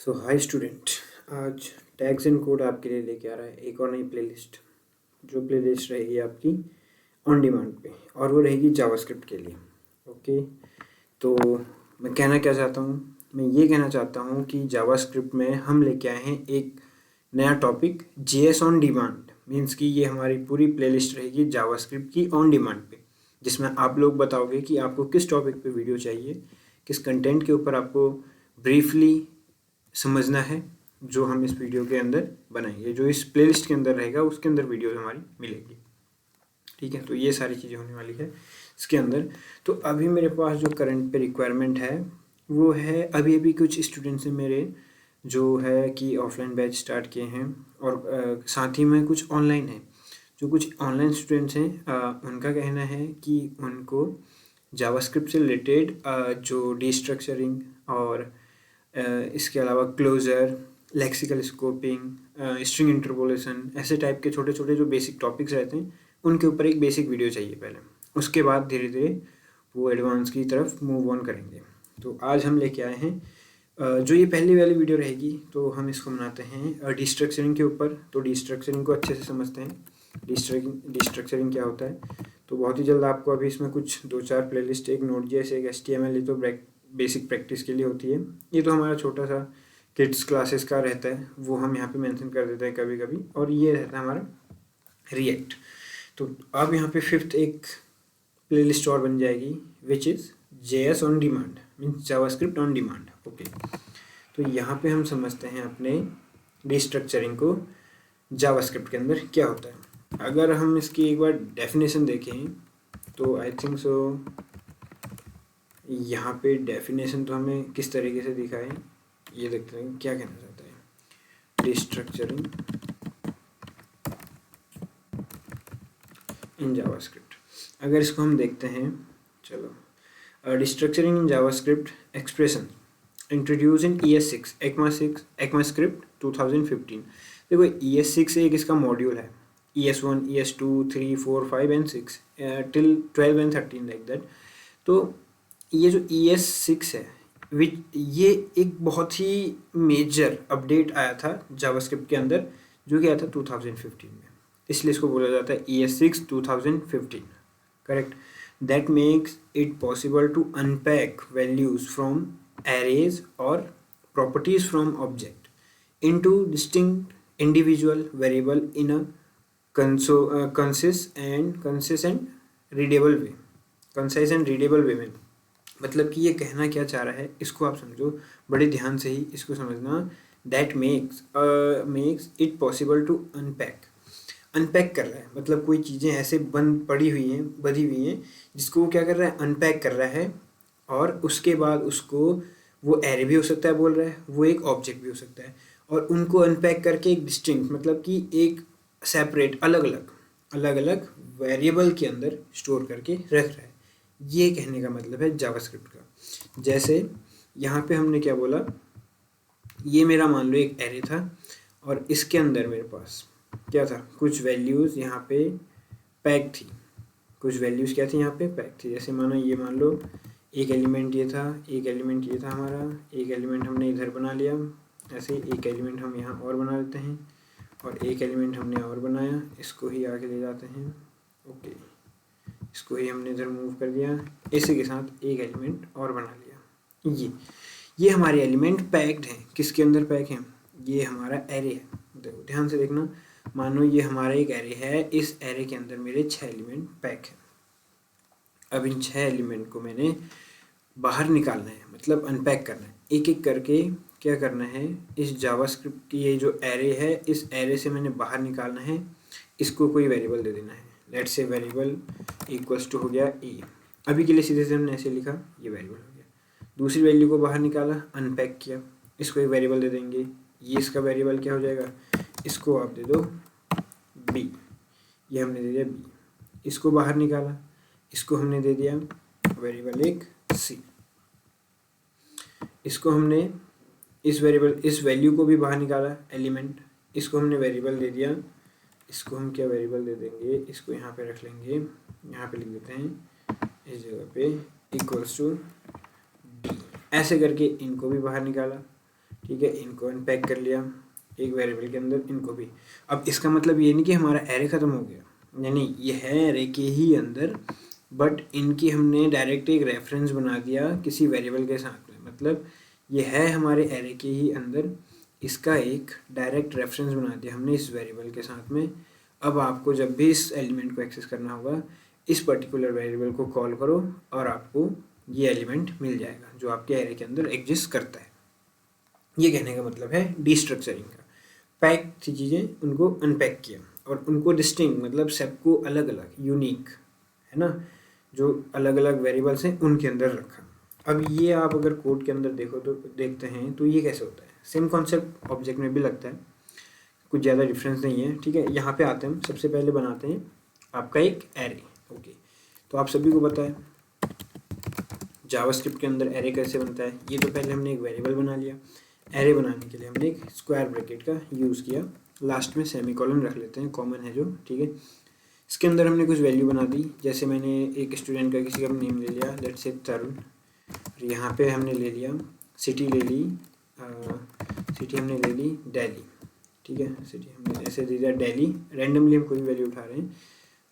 सो hi student, आज tags and code आपके लिए लेके आ रहा है एक और नई प्लेलिस्ट। जो प्लेलिस्ट रहेगी आपकी ऑन डिमांड पे और वो रहेगी जावास्क्रिप्ट के लिए। ओके, तो मैं कहना क्या चाहता हूँ, मैं ये कहना चाहता हूँ कि जावास्क्रिप्ट में हम लेके आए हैं एक नया topic, JS on demand. Means कि ये हमारी पूरी प्लेलिस्ट रहेगी जावास्क्रिप्ट की ऑन डिमांड पे, जिसमें आप लोग बताओगे कि आपको किस टॉपिक पे वीडियो चाहिए, किस कंटेंट के ऊपर आपको ब्रीफली समझना है, जो हम इस वीडियो के अंदर बनाएंगे, जो इस प्लेलिस्ट के अंदर रहेगा उसके अंदर वीडियो हमारी मिलेगी। ठीक है, तो ये सारी चीज़ें होने वाली है इसके अंदर। तो अभी मेरे पास जो करंट पे रिक्वायरमेंट है वो है, अभी अभी कुछ स्टूडेंट्स हैं मेरे जो है कि ऑफलाइन बैच स्टार्ट किए हैं और साथ ही में कुछ ऑनलाइन है। जो कुछ ऑनलाइन स्टूडेंट्स हैं उनका कहना है कि उनको जावास्क्रिप्ट से रिलेटेड जो डीस्ट्रक्चरिंग और इसके अलावा closure, lexical scoping, string interpolation, ऐसे टाइप के छोटे छोटे जो बेसिक टॉपिक्स रहते हैं उनके ऊपर एक बेसिक वीडियो चाहिए पहले। उसके बाद धीरे धीरे वो एडवांस की तरफ मूव ऑन करेंगे। तो आज हम लेके आए हैं जो ये पहली वाली वीडियो रहेगी, तो हम इसको बनाते हैं डिस्ट्रक्चरिंग के ऊपर। तो डिस्ट्रक्चरिंग को अच्छे से समझते हैं, डिस्ट्रक्चरिंग क्या होता है। तो बहुत ही जल्द आपको अभी इसमें कुछ 2-4 प्लेलिस्ट, एक नोड.जेएस, एक HTML, ये तो बेसिक प्रैक्टिस के लिए होती है। ये तो हमारा छोटा सा किड्स क्लासेस का रहता है, वो हम यहाँ पे मेंशन कर देते हैं कभी कभी। और ये रहता है हमारा रिएक्ट। तो अब यहाँ पे 5th एक प्लेलिस्ट और बन जाएगी, which is JS on demand, means JavaScript on demand. Okay, तो यहाँ पे हम समझते हैं अपने डिस्ट्रक्चरिंग को जावास्क्रिप्ट के अंदर क्या होता है। अगर हम इसकी एक बार डेफिनेशन देखें तो आई थिंक सो यहाँ पे डेफिनेशन तो हमें किस तरीके से दिखाएं, ये देखते हैं क्या कहना चाहता है। डिस्ट्रक्चरिंग इन जावास्क्रिप्ट, अगर इसको हम देखते हैं, चलो, destructuring in JavaScript expression introduce in ES6 ECMAScript 2015। देखो ES6 एक इसका मॉड्यूल है, ES1 ES2 3 4 5 and 6 till 12 and 13 like that. तो ये जो ES6 है, ये एक बहुत ही मेजर अपडेट आया था जावास्क्रिप्ट के अंदर, जो कि आया था 2015 में, इसलिए इसको बोला जाता है ES6 2015। Correct, that makes it possible to unpack values from arrays or properties from object into distinct individual variable in a concise and readable way में। मतलब कि ये कहना क्या चाह रहा है, इसको आप समझो बड़े ध्यान से ही इसको समझना। That makes it possible to unpack कर रहा है, मतलब कोई चीज़ें ऐसे बधी हुई हैं जिसको वो क्या कर रहा है, अनपैक कर रहा है। और उसके बाद उसको वो एरे भी हो सकता है बोल रहा है, वो एक ऑब्जेक्ट भी हो सकता है, और उनको अनपैक करके एक डिस्टिंक्ट, मतलब कि एक सेपरेट अलग अलग वेरिएबल के अंदर स्टोर करके रख रहा है। ये कहने का मतलब है जावास्क्रिप्ट का। जैसे यहाँ पे हमने क्या बोला, ये मेरा मान लो एक एरे था और इसके अंदर मेरे पास क्या था, कुछ वैल्यूज़ यहाँ पे पैक थी, कुछ वैल्यूज़ क्या थी यहाँ पे पैक थी। जैसे मानो ये मान लो एक एलिमेंट ये था, एक एलिमेंट ये था हमारा, एक एलिमेंट हमने इधर बना लिया, ऐसे एक एलिमेंट हम यहाँ और बना लेते हैं, और एक एलिमेंट हमने और बनाया, इसको ही आगे ले जाते हैं। ओके, इसको ही हमने इधर मूव कर दिया, इसी के साथ एक एलिमेंट और बना लिया। ये हमारे एलिमेंट पैक्ड हैं। किसके अंदर पैक हैं, ये हमारा एरे है। देखो ध्यान से देखना, मानो ये हमारा एक एरे है, इस एरे के अंदर मेरे 6 एलिमेंट पैक हैं। अब इन 6 एलिमेंट को मैंने बाहर निकालना है, मतलब अनपैक करना है, एक एक करके क्या करना है, इस जावास्क्रिप्ट की ये जो एरे है, इस एरे से मैंने बाहर निकालना है, इसको कोई वेरिएबल दे देना है। Let's say variable equals to हो गया ए। अभी के लिए सीधे से हमने ऐसे लिखा, ये वेरिएबल हो गया। दूसरी वैल्यू को बाहर निकाला, अनपैक किया, इसको एक वेरिएबल दे देंगे, ये इसका वेरिएबल क्या हो जाएगा, इसको आप दे दो बी, ये हमने दे दिया बी। इसको बाहर निकाला, इसको हमने दे दिया वेरिएबल एक सी। इसको हमने इस वैल्यू को भी बाहर निकाला एलिमेंट, इसको हमने वेरिएबल दे दिया। इसको हम क्या वेरिएबल दे देंगे, इसको यहाँ पे रख लेंगे, यहाँ पे लिख देते हैं इस जगह पे इक्वल्स टू डी। ऐसे करके इनको भी बाहर निकाला, ठीक है, इनको अनपैक कर लिया एक वेरिएबल के अंदर, इनको भी। अब इसका मतलब ये नहीं कि हमारा एरे ख़त्म हो गया, नहीं, ये है एरे के ही अंदर, बट इनकी हमने डायरेक्ट एक रेफरेंस बना दिया किसी वेरिएबल के साथ में। मतलब ये है हमारे एरे के ही अंदर, इसका एक डायरेक्ट रेफरेंस बना दिया हमने इस वेरिएबल के साथ में। अब आपको जब भी इस एलिमेंट को एक्सेस करना होगा, इस पर्टिकुलर वेरिएबल को कॉल करो और आपको ये एलिमेंट मिल जाएगा जो आपके एरे के अंदर एग्जिस्ट करता है। ये कहने का मतलब है डिस्ट्रक्चरिंग का। पैक थी चीज़ें, उनको अनपैक किया और उनको डिस्टिंग मतलब सबको अलग अलग, यूनिक, है ना, जो अलग अलग वेरिएबल्स हैं उनके अंदर रखा। अब ये आप अगर कोड के अंदर देखो तो देखते हैं तो ये कैसे होता है। सेम कॉन्सेप्ट ऑब्जेक्ट में भी लगता है, कुछ ज़्यादा डिफरेंस नहीं है। ठीक है, यहाँ पे आते हैं हम, सबसे पहले बनाते हैं आपका एक एरे। ओके, तो आप सभी को पता है जावास्क्रिप्ट के अंदर एरे कैसे बनता है। ये तो पहले हमने एक वेरिएबल बना लिया। एरे बनाने के लिए हमने एक स्क्वायर ब्रैकेट का यूज़ किया, लास्ट में सेमीकोलन रख लेते हैं, कॉमन है जो। ठीक है, इसके अंदर हमने कुछ वैल्यू बना दी, जैसे मैंने एक स्टूडेंट का किसी का नेम ले लिया, लेट्स से तरुण। यहाँ पे हमने ले लिया सिटी, ले ली सिटी हमने ले ली दिल्ली। ठीक है, सिटी हमने ऐसे दे दिया दिल्ली, रैंडमली हम कोई वैल्यू उठा रहे हैं।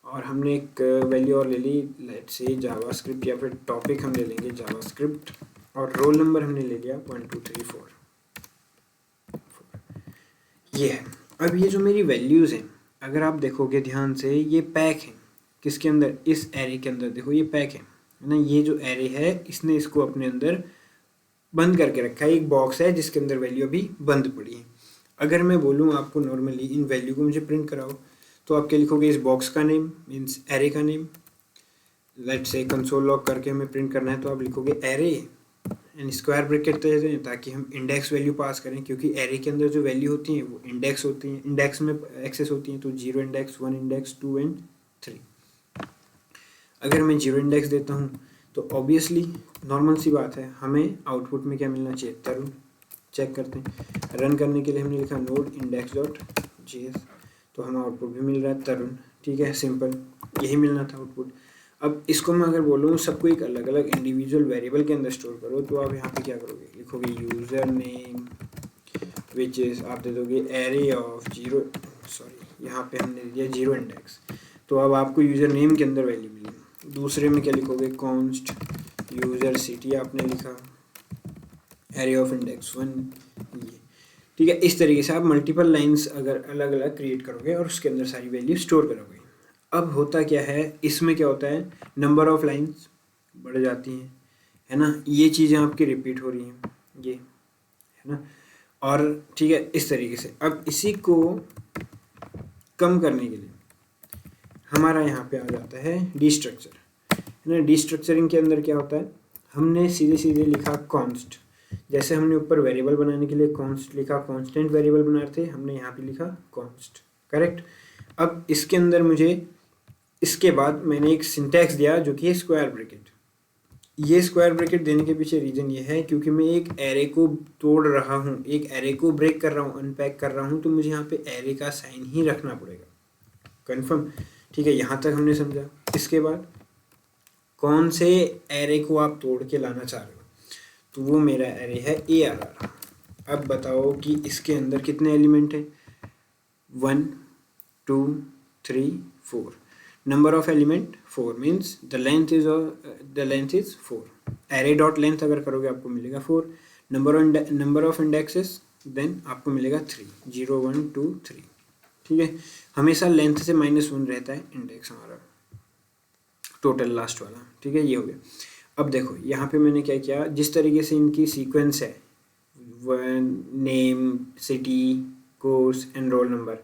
और हमने एक वैल्यू और ले ली, लेट्स से जावास्क्रिप्ट, या फिर टॉपिक हम ले लेंगे जावास्क्रिप्ट, और रोल नंबर हमने ले लिया 1 2 3 4। ये है। अब ये जो मेरी वैल्यूज़ हैं, अगर आप देखोगे ध्यान से, ये पैक हैं किसके अंदर, इस एरे के अंदर। देखो ये पैक है ना, ये जो एरे है इसने इसको अपने अंदर बंद करके रखा है, एक बॉक्स है जिसके अंदर वैल्यू अभी बंद पड़ी है। अगर मैं बोलूँ आपको नॉर्मली इन वैल्यू को मुझे प्रिंट कराओ, तो आप क्या लिखोगे, इस बॉक्स का नेम मीन्स एरे का name, let's say console log करके हमें प्रिंट करना है तो आप लिखोगे एरे एंड स्क्वायर ब्रैकेट दे दें ताकि हम इंडेक्स वैल्यू पास करें, क्योंकि एरे के अंदर जो वैल्यू होती हैं वो इंडेक्स होती हैं, इंडेक्स में एक्सेस होती हैं। तो 0 इंडेक्स, 1 इंडेक्स, 2 एंड 3। अगर मैं 0 इंडेक्स देता हूँ तो ऑब्वियसली नॉर्मल सी बात है, हमें आउटपुट में क्या मिलना चाहिए, तरुण। चेक करते हैं, रन करने के लिए हमने लिखा नोड इंडेक्स डॉट JS, तो हमें आउटपुट भी मिल रहा है तरुण। ठीक है, सिंपल, यही मिलना था आउटपुट। अब इसको मैं अगर बोलूँ सबको एक अलग अलग इंडिविजुअल वेरिएबल के अंदर स्टोर करो, तो आप यहाँ पे क्या करोगे, लिखोगे यूज़र नेम विच इज़, आप दे दोगे एरे ऑफ 0, सॉरी यहाँ पे हमने दिया 0 इंडेक्स, तो अब आपको यूज़र नेम के अंदर वैल्यू मिली। दूसरे में क्या लिखोगे, कॉन्स्ट यूज़र सिटी आपने लिखा, एरे ऑफ इंडेक्स 1, ये। ठीक है, इस तरीके से आप मल्टीपल लाइंस अगर अलग अलग क्रिएट करोगे और उसके अंदर सारी वैल्यू स्टोर करोगे। अब होता क्या है, इसमें क्या होता है, नंबर ऑफ लाइंस बढ़ जाती हैं, है ना, ये चीज़ें आपकी रिपीट हो रही हैं, ये है ना। और ठीक है, इस तरीके से अब इसी को कम करने के लिए हमारा यहाँ पे आ जाता है डिस्ट्रक्चर, है ना। डिस्ट्रक्चरिंग के अंदर क्या होता है, हमने सीधे सीधे लिखा कॉन्स्ट, जैसे हमने ऊपर वेरिएबल बनाने के लिए कॉन्स्ट लिखा, कॉन्स्टेंट वेरिएबल बना रहे थे, हमने यहाँ पे लिखा कॉन्स्ट, करेक्ट। अब इसके अंदर मुझे, इसके बाद मैंने एक सिंटैक्स दिया जो कि है स्क्वायर ब्रैकेट। ये स्क्वायर ब्रैकेट देने के पीछे रीज़न ये है क्योंकि मैं एक एरे को तोड़ रहा हूँ, एक एरे को ब्रेक कर रहा हूँ, अनपैक कर रहा हूँ, तो मुझे यहाँ पे एरे का साइन ही रखना पड़ेगा, कंफर्म। ठीक है, यहाँ तक हमने समझा। इसके बाद कौन से एरे को आप तोड़ के लाना चाह रहे हो, तो वो मेरा एरे है ARR। अब बताओ कि इसके अंदर कितने एलिमेंट हैं, 1 2 3 4। Number of element 4 means the length is 4। Array dot length अगर करोगे आपको मिलेगा 4। नंबर ऑफ इंडेक्सेस देन आपको मिलेगा 3, 0 1 2 3। ठीक है, हमेशा लेंथ से -1 रहता है इंडेक्स हमारा, टोटल लास्ट वाला। ठीक है, ये हो गया। अब देखो यहाँ पे मैंने क्या किया, जिस तरीके से इनकी सीक्वेंस है, name, city, course and roll number,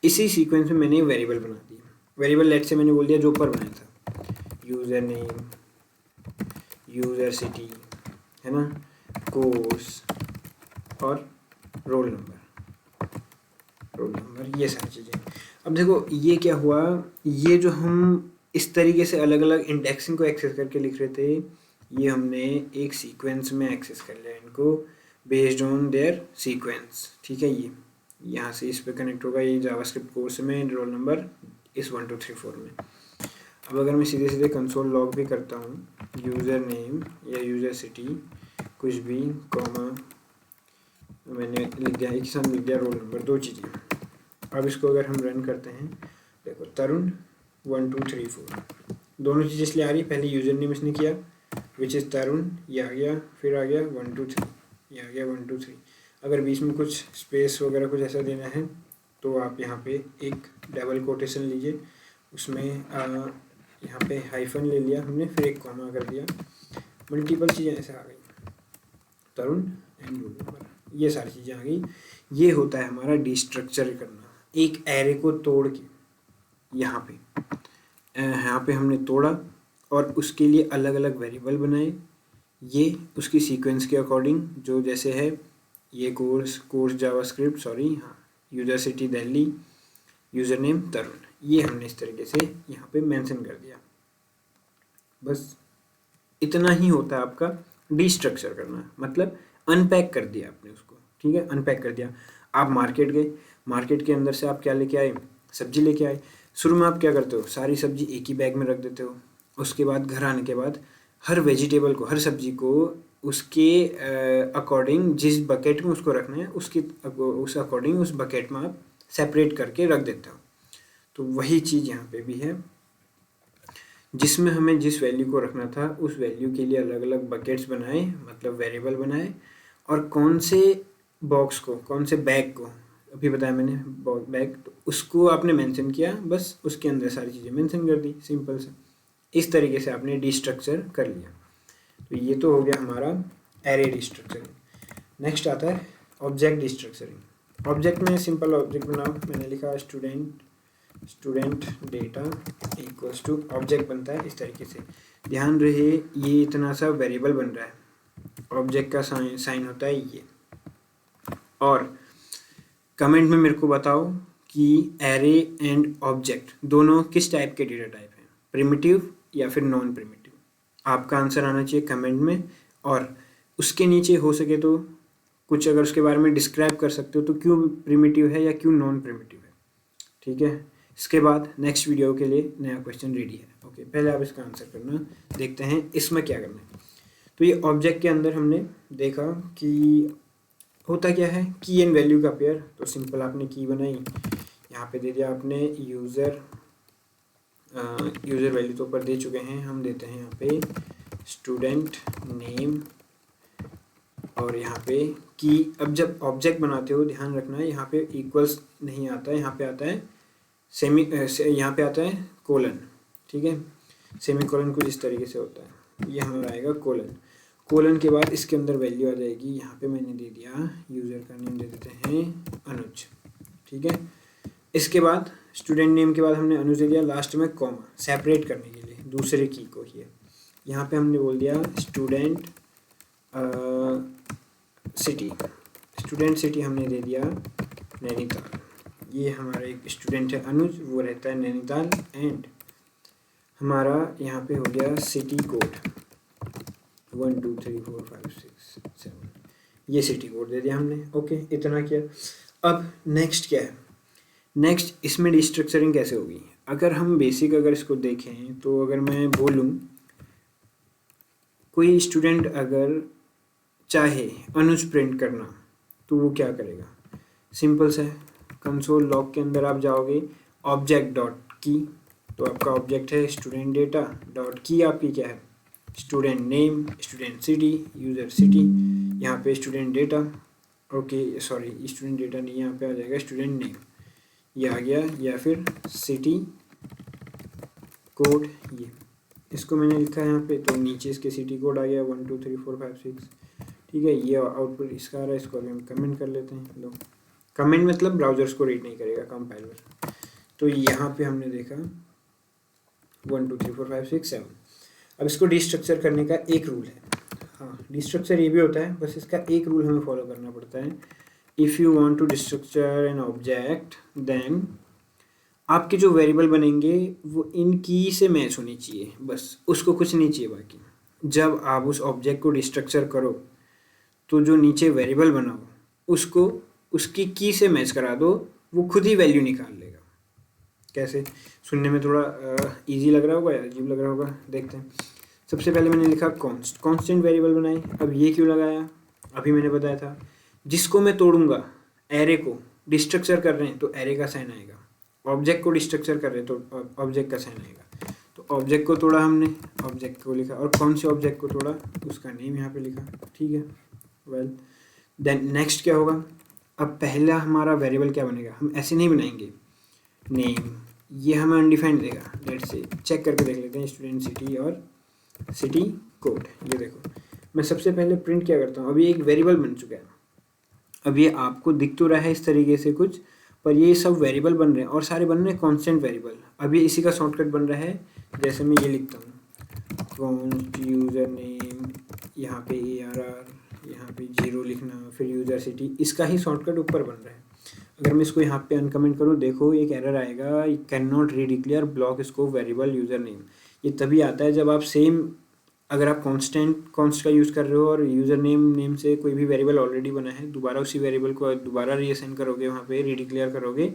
इसी सीक्वेंस में मैंने वेरिएबल बना दिया। वेरिएबल लेट से मैंने बोल दिया जो ऊपर बनाया था, यूज़र नेम, यूज़र सिटी, है ना, कोर्स और रोल नंबर, ये सारी चीज़ें। अब देखो ये क्या हुआ, ये जो हम इस तरीके से अलग अलग इंडेक्सिंग को एक्सेस करके लिख रहे थे, ये हमने एक सीक्वेंस में एक्सेस कर लिया इनको बेस्ड ऑन देयर सीक्वेंस। ठीक है, ये यहाँ से इस पे कनेक्ट होगा, ये जावास्क्रिप्ट कोर्स में, रोल नंबर इस 1 2 3 4 में। अब अगर मैं सीधे सीधे कंसोल लॉग भी करता हूँ, यूज़र नेम या यूज़र सिटी कुछ भी, कॉमा मैंने लिख दिया, एक ही साथ लिख दिया रोल नंबर, 2 चीज़ें। अब इसको अगर हम रन करते हैं, देखो तरुण 1 2 3 4, दोनों चीज़ें इसलिए आ रही, पहले यूज़र नेम इसने किया विच इज़ तरुण, ये आ गया, फिर आ गया 1 2 3, ये आ गया 1 2 3। अगर बीच में कुछ स्पेस वगैरह कुछ ऐसा देना है तो आप यहाँ पे एक डबल कोटेशन लीजिए, उसमें यहाँ पे हाइफन ले लिया हमने, फिर एक कॉमा कर दिया, मल्टीपल चीज़ें ऐसे आ गई, तरुण एंड रोल नंबर, ये सारी चीज़ें आ गई। ये होता है हमारा डिस्ट्रक्चर करना, एक एरे को तोड़ के। यहाँ पे हमने तोड़ा और उसके लिए अलग अलग वेरिएबल बनाए, ये उसकी सीक्वेंस के अकॉर्डिंग, जो जैसे है ये कोर्स जावास्क्रिप्ट, हाँ, user city Delhi, user name Tarun, ये हमने इस तरीके से यहाँ पे मेंशन कर दिया। बस इतना ही होता है आपका डिस्ट्रक्चर करना, मतलब अनपैक कर दिया आपने उसको, ठीक है, अनपैक कर दिया। आप मार्केट गए, मार्केट के अंदर से आप क्या लेके आए, सब्जी लेके आए। शुरू में आप क्या करते हो, सारी सब्जी एक ही बैग में रख देते हो, उसके बाद घर आने के बाद हर वेजिटेबल को, हर सब्जी को उसके अकॉर्डिंग जिस बकेट में उसको रखना है उस अकॉर्डिंग उस बकेट में आप सेपरेट करके रख देते हो। तो वही चीज़ यहाँ पे भी है, जिसमें हमें जिस वैल्यू को रखना था उस वैल्यू के लिए अलग अलग बकेट्स बनाए, मतलब वेरिएबल बनाए, और कौन से बॉक्स को, कौन से बैग को, अभी बताया मैंने बैग, तो उसको आपने मेंशन किया, बस उसके अंदर सारी चीज़ें मेंशन कर दी, सिंपल से। इस तरीके से आपने डिस्ट्रक्चर कर लिया। तो ये तो हो गया हमारा एरे डिस्ट्रक्चरिंग। नेक्स्ट आता है ऑब्जेक्ट डिस्ट्रक्चरिंग। ऑब्जेक्ट में सिंपल ऑब्जेक्ट बनाओ, मैंने लिखा student data equals to object बनता है इस तरीके से। ध्यान रहे ये इतना सा वेरिएबल बन रहा है, ऑब्जेक्ट का साइन होता है ये। और कमेंट में मेरे को बताओ कि एरे एंड ऑब्जेक्ट दोनों किस टाइप के डेटा टाइप हैं, प्रिमिटिव या फिर नॉन प्रिमिटिव। आपका आंसर आना चाहिए कमेंट में, और उसके नीचे हो सके तो कुछ अगर उसके बारे में डिस्क्राइब कर सकते हो तो क्यों प्रिमिटिव है या क्यों नॉन प्रिमिटिव है, ठीक है। इसके बाद नेक्स्ट वीडियो के लिए नया क्वेश्चन रेडी है। ओके, पहले आप इसका आंसर करना, देखते हैं इसमें क्या करना है। तो ये ऑब्जेक्ट के अंदर हमने देखा कि होता क्या है, की एंड वैल्यू का पेयर। तो सिंपल आपने की बनाई, यहाँ पे दे दिया आपने यूज़र वैल्यू तो ऊपर दे चुके हैं, हम देते हैं यहाँ पे स्टूडेंट नेम, और यहाँ पे की। अब जब ऑब्जेक्ट बनाते हो ध्यान रखना है, यहाँ पे इक्वल्स नहीं आता है, यहाँ पे आता है यहाँ पे आता है कोलन, ठीक है। सेमी कोलन कुछ इस तरीके से होता है, ये हमारा आएगा कोलन। कोलन के बाद इसके अंदर वैल्यू आ जाएगी, यहाँ पे मैंने दे दिया यूज़र का नेम दे देते हैं अनुज, ठीक है। इसके बाद स्टूडेंट नेम के बाद हमने अनुज दे दिया, लास्ट में कॉमा सेपरेट करने के लिए दूसरे की को ही। यहाँ पे हमने बोल दिया स्टूडेंट सिटी हमने दे दिया नैनीताल। ये हमारा एक स्टूडेंट है अनुज, वो रहता है नैनीताल, एंड हमारा यहाँ पे हो गया सिटी कोड 1 2 3 4 5 6 7, ये सिटी कोड दे दिया हमने। ओके, इतना किया। अब नेक्स्ट क्या है, नेक्स्ट इसमें डिस्ट्रक्चरिंग कैसे होगी। अगर हम बेसिक अगर इसको देखें तो अगर मैं बोलूँ कोई स्टूडेंट अगर चाहे अनुज प्रिंट करना तो वो क्या करेगा, सिंपल सा है, कंसोल लॉग के अंदर आप जाओगे, ऑब्जेक्ट डॉट की, तो आपका ऑब्जेक्ट है स्टूडेंट डेटा, डॉट की आपकी क्या है student name, student city, user city, यहाँ पे student data, okay sorry student data नहीं, यहाँ पे आ जाएगा स्टूडेंट नेम, ये आ गया, या फिर सिटी कोड, ये इसको मैंने लिखा है यहाँ पे, तो नीचे इसके सिटी कोड आ गया 1 2 3 4 5 6, ठीक है। ये आउटपुट इसका आ रहा है, इसको अभी हम कमेंट कर लेते हैं। लो, कमेंट मतलब ब्राउजर्स को रीड नहीं करेगा, कंपाइलर। तो यहाँ पे हमने देखा 1 2 3 4 5 6 7। अब इसको डिस्ट्रक्चर करने का एक रूल है, हाँ डिस्ट्रक्चर ये भी होता है, बस इसका एक रूल हमें फॉलो करना पड़ता है। If you want to destructure an object then आपके जो वेरिएबल बनेंगे वो इन की से मैच होनी चाहिए, बस उसको कुछ नहीं चाहिए बाकी। जब आप उस ऑब्जेक्ट को डिस्ट्रक्चर करो तो जो नीचे वेरिएबल बनाओ उसको उसकी की से मैच करा दो, वो खुद ही वैल्यू निकाल लेगा। कैसे, सुनने में थोड़ा इजी लग रहा होगा या अजीब लग रहा होगा, देखते हैं। सबसे पहले मैंने लिखा कांस्टेंट वेरिएबल बनाई। अब ये क्यों लगाया, अभी मैंने बताया था जिसको मैं तोड़ूंगा, एरे को डिस्ट्रक्चर कर रहे हैं तो एरे का साइन आएगा, ऑब्जेक्ट को डिस्ट्रक्चर कर रहे हैं तो ऑब्जेक्ट का साइन आएगा। तो ऑब्जेक्ट को तोड़ा हमने, ऑब्जेक्ट को लिखा, और कौन से ऑब्जेक्ट को तोड़ा उसका नेम यहाँ पे लिखा, ठीक है। वेल देन नेक्स्ट क्या होगा, अब पहला हमारा वेरिएबल क्या बनेगा, हम ऐसे नहीं बनाएंगे, नेम ये हमें अनडिफाइंड देगा। लेट्स से चेक करके देख लेते हैं, स्टूडेंट सिटी और सिटी कोड। ये देखो मैं सबसे पहले प्रिंट क्या करता हूँ, अभी एक वेरिएबल बन चुका है। अब ये आपको दिख तो रहा है इस तरीके से कुछ, पर ये सब वेरिएबल बन रहे हैं और सारे बन रहे हैं कांस्टेंट वेरिएबल। अब ये इसी का शॉर्टकट बन रहा है, जैसे मैं ये लिखता हूँ कॉन्स्ट यूज़र नेम, यहाँ पे ARR, यहाँ पे 0 लिखना, फिर यूज़र सिटी, इसका ही शॉर्टकट ऊपर बन रहा है। अगर मैं इसको यहाँ पे अनकमेंट करूँ, देखो एक एरर आएगा, can not redeclare block scope variable user name. ये तभी आता है जब आप सेम, अगर आप कॉन्स्ट का यूज़ कर रहे हो और यूज़र नेम से कोई भी वेरिएबल ऑलरेडी बना है, दोबारा उसी वेरिएबल को दोबारा रीअसाइन करोगे, वहाँ पे रीडिक्लेयर करोगे,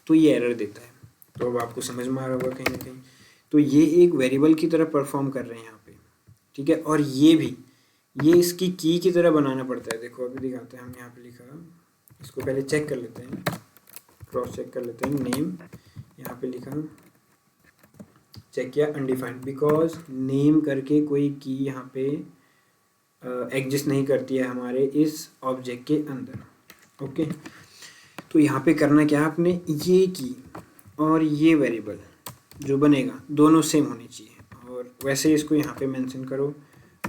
तो ये एरर देता है। तो अब आपको समझ में आ रहा होगा कहीं ना कहीं। तो ये एक वेरिएबल की तरह परफॉर्म कर रहे हैं यहाँ पे, ठीक है। और ये भी, ये इसकी की तरह बनाना पड़ता है। देखो अभी दिखाते हैं, हम यहाँ पे लिखा, इसको पहले चेक कर लेते हैं, क्रॉस चेक कर लेते हैं। नेम यहाँ पे लिखा, चेक किया अनडिफाइंड, बिकॉज नेम करके कोई की यहाँ पे एग्जिस्ट नहीं करती है हमारे इस ऑब्जेक्ट के अंदर। ओके, तो यहाँ पे करना क्या है, आपने ये की और ये वेरिएबल जो बनेगा दोनों सेम होनी चाहिए, और वैसे इसको यहाँ पे मेंशन करो।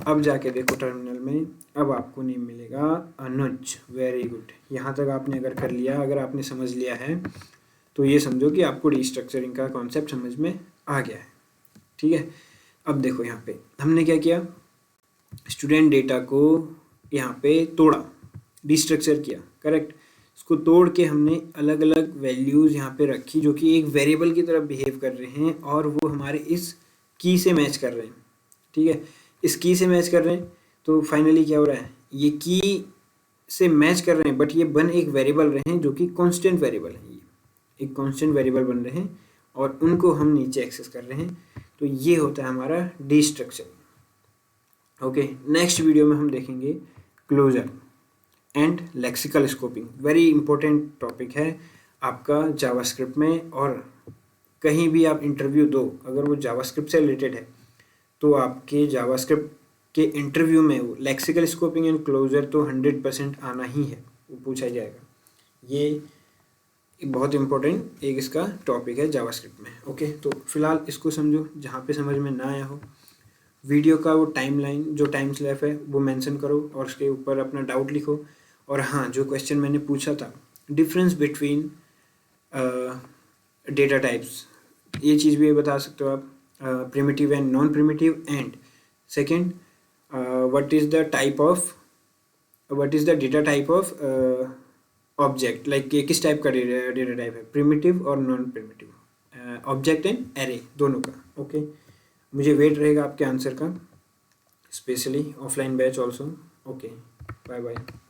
अब जाके देखो टर्मिनल में, अब आपको नेम मिलेगा अनुज। वेरी गुड, यहाँ तक आपने अगर कर लिया, अगर आपने समझ लिया है तो ये समझो कि आपको रीस्ट्रक्चरिंग का कॉन्सेप्ट समझ में आ गया है, ठीक है। अब देखो यहाँ पे हमने क्या किया, स्टूडेंट डेटा को यहाँ पे तोड़ा, डिस्ट्रक्चर किया, करेक्ट। इसको तोड़ के हमने अलग अलग वैल्यूज़ यहाँ पे रखी जो कि एक वेरिएबल की तरह बिहेव कर रहे हैं, और वो हमारे इस की से मैच कर रहे हैं, ठीक है। इस की से मैच कर रहे हैं, तो फाइनली क्या हो रहा है, ये की से मैच कर रहे हैं, बट ये बन एक वेरिएबल रहे हैं जो कि कांस्टेंट वेरिएबल है। ये एक कांस्टेंट वेरिएबल बन रहे हैं और उनको हम नीचे एक्सेस कर रहे हैं। तो ये होता है हमारा डिस्ट्रक्चर। ओके, नेक्स्ट वीडियो में हम देखेंगे closer and lexical scoping. Very important topic है आपका जावास्क्रिप्ट में, और कहीं भी आप इंटरव्यू दो, अगर वो जावास्क्रिप्ट से रिलेटेड है तो आपके जावास्क्रिप्ट के इंटरव्यू में वो लेक्सिकल स्कोपिंग एंड क्लोजर तो 100% आना ही है, वो पूछा जाएगा। ये बहुत इंपॉर्टेंट एक इसका टॉपिक है जावास्क्रिप्ट में। ओके, तो फिलहाल इसको समझो, जहाँ पे समझ में ना आया हो वीडियो का वो टाइमलाइन, जो टाइम स्लैब है वो मेंशन करो और उसके ऊपर अपना डाउट लिखो। और हाँ, जो क्वेश्चन मैंने पूछा था, डिफरेंस बिटवीन डेटा टाइप्स, ये चीज़ भी बता सकते हो आप, primitive and non primitive, and second what is the data type of object, like ये किस टाइप का डेटा टाइप है, प्रिमिटिव और non primitive, object and array दोनों का। ओके, मुझे वेट रहेगा आपके आंसर का, specially offline batch also. Okay, bye bye.